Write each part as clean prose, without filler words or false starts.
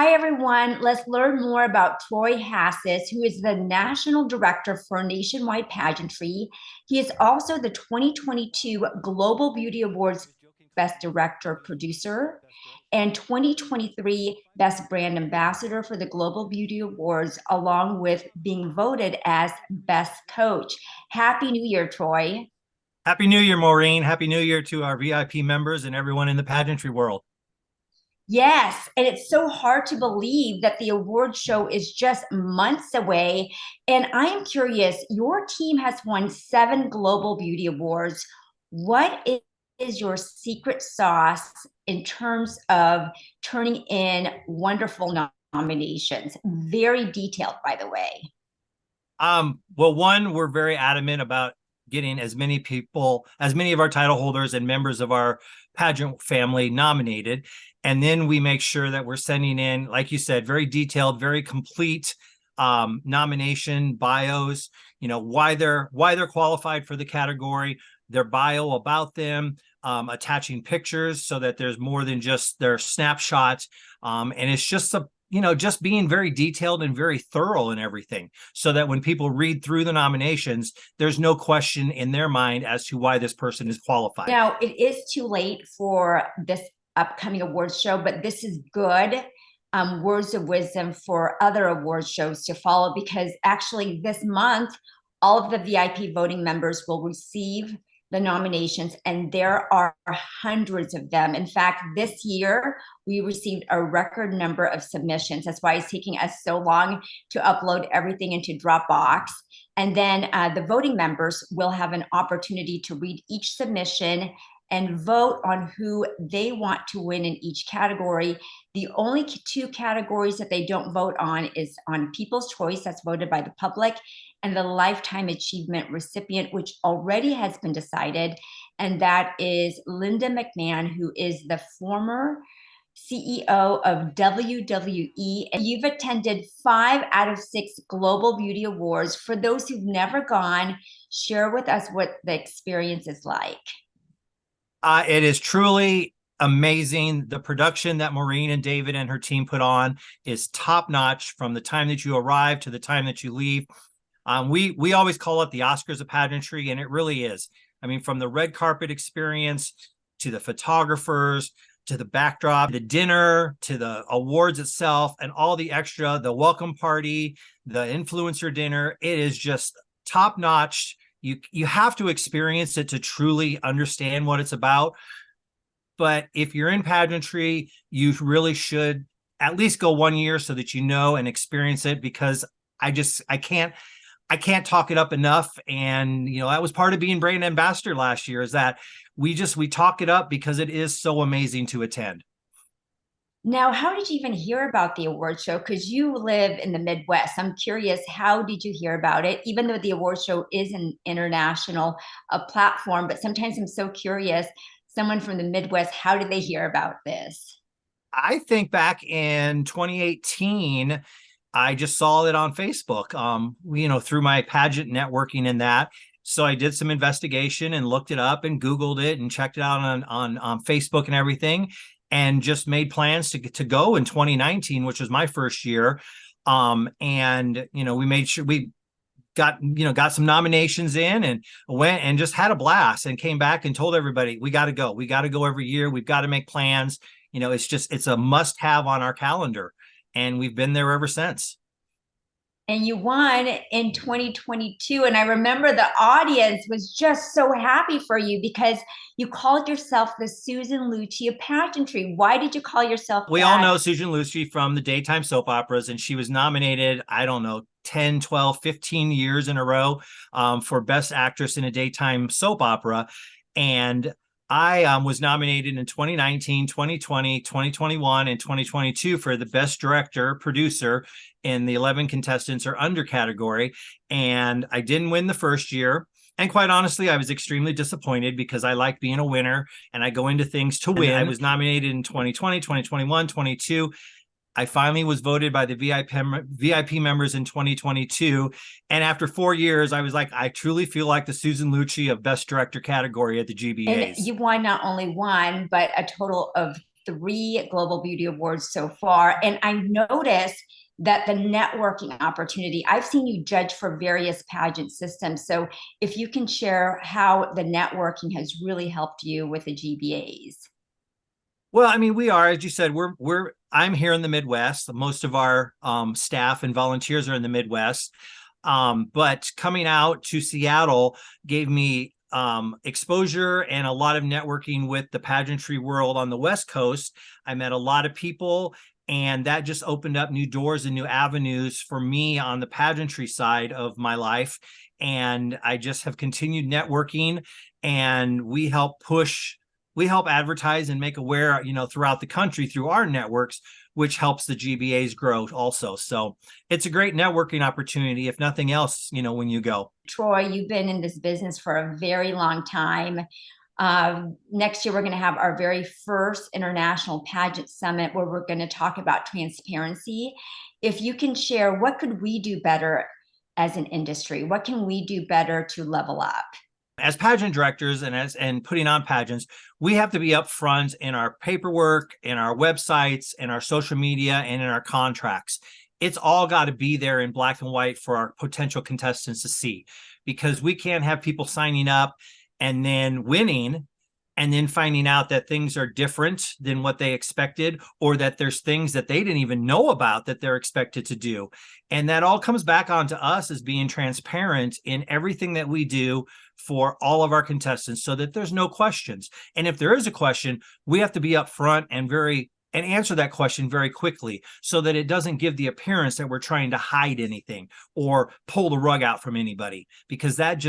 Hi, everyone. Let's learn more about Troy Hassis, who is the National Director for Nationwide Pageantry. He is also the 2022 Global Beauty Awards Best Director Producer and 2023 Best Brand Ambassador for the Global Beauty Awards, along with being voted as Best Coach. Happy New Year, Troy. Happy New Year, Maureen. Happy New Year to our VIP members and everyone in the pageantry world. Yes, and it's so hard to believe that the award show is just months away. And I am curious, your team has won 7 Global Beauty Awards. What is your secret sauce in terms of turning in wonderful nominations? Very detailed, by the way. Well, one, we're very adamant about getting as many people, as many of our title holders and members of our pageant family nominated. And then we make sure that we're sending in, like you said, very detailed, very complete nomination bios, why they're qualified for the category, their bio about them, attaching pictures so that there's more than just their snapshots. And it's just just being very detailed and very thorough in everything so that when people read through the nominations, there's no question in their mind as to why this person is qualified. Now, it is too late for this upcoming awards show, but this is good words of wisdom for other awards shows to follow, because actually this month, all of the VIP voting members will receive the nominations, and there are hundreds of them. In fact, this year, we received a record number of submissions. That's why it's taking us so long to upload everything into Dropbox. And then the voting members will have an opportunity to read each submission and vote on who they want to win in each category. The only 2 categories that they don't vote on is on People's Choice, that's voted by the public, and the Lifetime Achievement recipient, which already has been decided. And that is Linda McMahon, who is the former CEO of WWE. And you've attended 5 out of 6 Global Beauty Awards. For those who've never gone, share with us what the experience is like. It is truly amazing. The production that Maureen and David and her team put on is top notch from the time that you arrive to the time that you leave. We always call it the Oscars of pageantry, and it really is. I mean, from the red carpet experience to the photographers, to the backdrop, the dinner, to the awards itself, and all the extra, the welcome party, the influencer dinner, it is just top notch. You have to experience it to truly understand what it's about. But if you're in pageantry, you really should at least go 1 year so that you know and experience it, because I can't talk it up enough. And that was part of being brand ambassador last year, is that we talk it up because it is so amazing to attend. Now, how did you even hear about the award show? Because you live in the Midwest. I'm curious, how did you hear about it? Even though the award show is an international platform, but sometimes I'm so curious, someone from the Midwest, how did they hear about this? I think back in 2018, I just saw it on Facebook, through my pageant networking and that. So I did some investigation and looked it up and Googled it and checked it out on Facebook and everything, and just made plans to go in 2019, which was my first year. And we made sure we got some nominations in and went and just had a blast, and came back and told everybody, we got to go every year. We've got to make plans. It's a must have on our calendar, and we've been there ever since. And you won in 2022. And I remember the audience was just so happy for you because you called yourself the Susan Lucci of pageantry. Why did you call yourself We that? all know Susan Lucci from the daytime soap operas, and she was nominated, I don't know, 10, 12, 15 years in a row for Best Actress in a Daytime Soap Opera. And I was nominated in 2019, 2020, 2021, and 2022 for the Best Director Producer in the 11 contestants or under category. And I didn't win the first year. And quite honestly, I was extremely disappointed because I like being a winner and I go into things to win. I was nominated in 2020, 2021, 22. I finally was voted by the VIP members in 2022. And after 4 years, I was like, I truly feel like the Susan Lucci of Best Director category at the GBAs. And you won not only one, but a total of 3 Global Beauty Awards so far. And I noticed that the networking opportunity, I've seen you judge for various pageant systems. So if you can share how the networking has really helped you with the GBAs. Well, I mean, we are, as you said, I'm here in the Midwest. Most of our staff and volunteers are in the Midwest. But coming out to Seattle gave me exposure and a lot of networking with the pageantry world on the West Coast. I met a lot of people, and that just opened up new doors and new avenues for me on the pageantry side of my life. And I just have continued networking, and we help advertise and make aware, throughout the country through our networks, which helps the GBAs grow also. So it's a great networking opportunity, if nothing else, when you go. Troy, you've been in this business for a very long time. Next year, we're going to have our very first International Pageant Summit where we're going to talk about transparency. If you can share, what could we do better as an industry? What can we do better to level up? As pageant directors and putting on pageants, we have to be upfront in our paperwork, in our websites, in our social media, and in our contracts. It's all got to be there in black and white for our potential contestants to see, because we can't have people signing up and then winning and then finding out that things are different than what they expected, or that there's things that they didn't even know about that they're expected to do. And that all comes back onto us as being transparent in everything that we do for all of our contestants, so that there's no questions. And if there is a question, we have to be upfront and answer that question very quickly, so that it doesn't give the appearance that we're trying to hide anything or pull the rug out from anybody, because that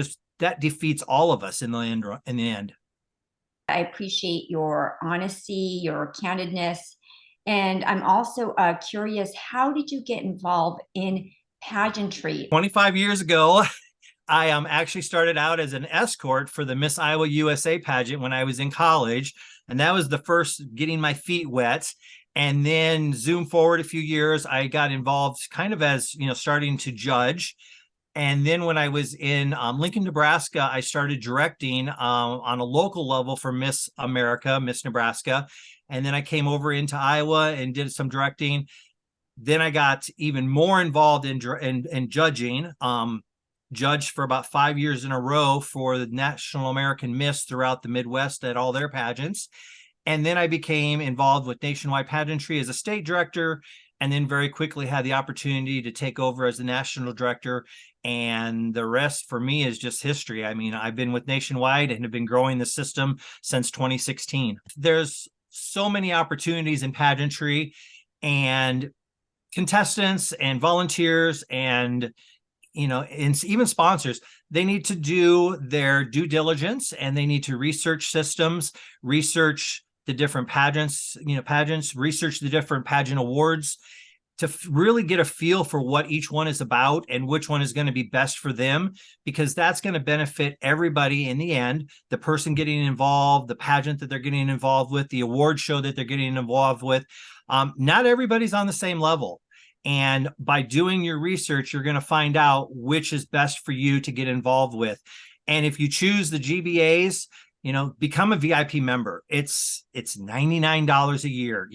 defeats all of us in the end. I appreciate your honesty, your candidness. And I'm also curious, how did you get involved in pageantry? 25 years ago, I actually started out as an escort for the Miss Iowa USA pageant when I was in college. And that was the first getting my feet wet. And then zoom forward a few years, I got involved kind of as, starting to judge. And then when I was in Lincoln, Nebraska, I started directing on a local level for Miss America, Miss Nebraska. And then I came over into Iowa and did some directing. Then I got even more involved in judging, judged for about 5 years in a row for the National American Miss throughout the Midwest at all their pageants. And then I became involved with Nationwide Pageantry as a state director, and then very quickly had the opportunity to take over as the national director. And the rest for me is just history. I mean, I've been with Nationwide and have been growing the system since 2016. There's so many opportunities in pageantry, and contestants and volunteers and even sponsors, they need to do their due diligence, and they need to research systems, research the different pageants, research the different pageant awards to really get a feel for what each one is about and which one is going to be best for them, because that's going to benefit everybody in the end. The person getting involved, the pageant that they're getting involved with, the award show that they're getting involved with. Not everybody's on the same level. And by doing your research, you're going to find out which is best for you to get involved with. And if you choose the GBAs, become a VIP member. It's $99 a year.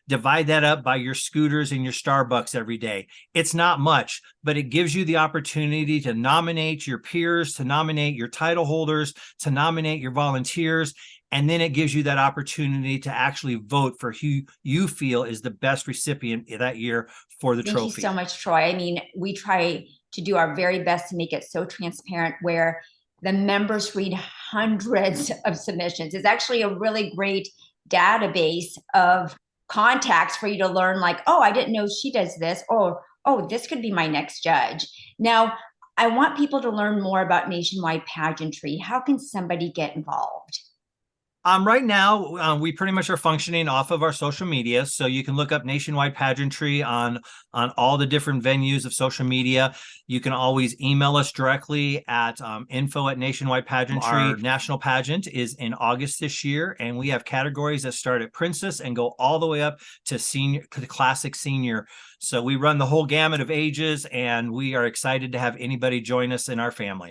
Divide that up by your scooters and your Starbucks every day. It's not much, but it gives you the opportunity to nominate your peers, to nominate your title holders, to nominate your volunteers. And then it gives you that opportunity to actually vote for who you feel is the best recipient that year for the trophy. Thank you so much, Troy. I mean, we try to do our very best to make it so transparent where the members read hundreds of submissions. It's actually a really great database of contacts for you to learn, like, oh, I didn't know she does this, or, oh, this could be my next judge. Now, I want people to learn more about Nationwide Pageantry. How can somebody get involved? Right now, we pretty much are functioning off of our social media. So you can look up Nationwide Pageantry on all the different venues of social media. You can always email us directly at info@Nationwide Pageantry. Our national pageant is in August this year, and we have categories that start at Princess and go all the way up to senior, to the classic senior. So we run the whole gamut of ages, and we are excited to have anybody join us in our family.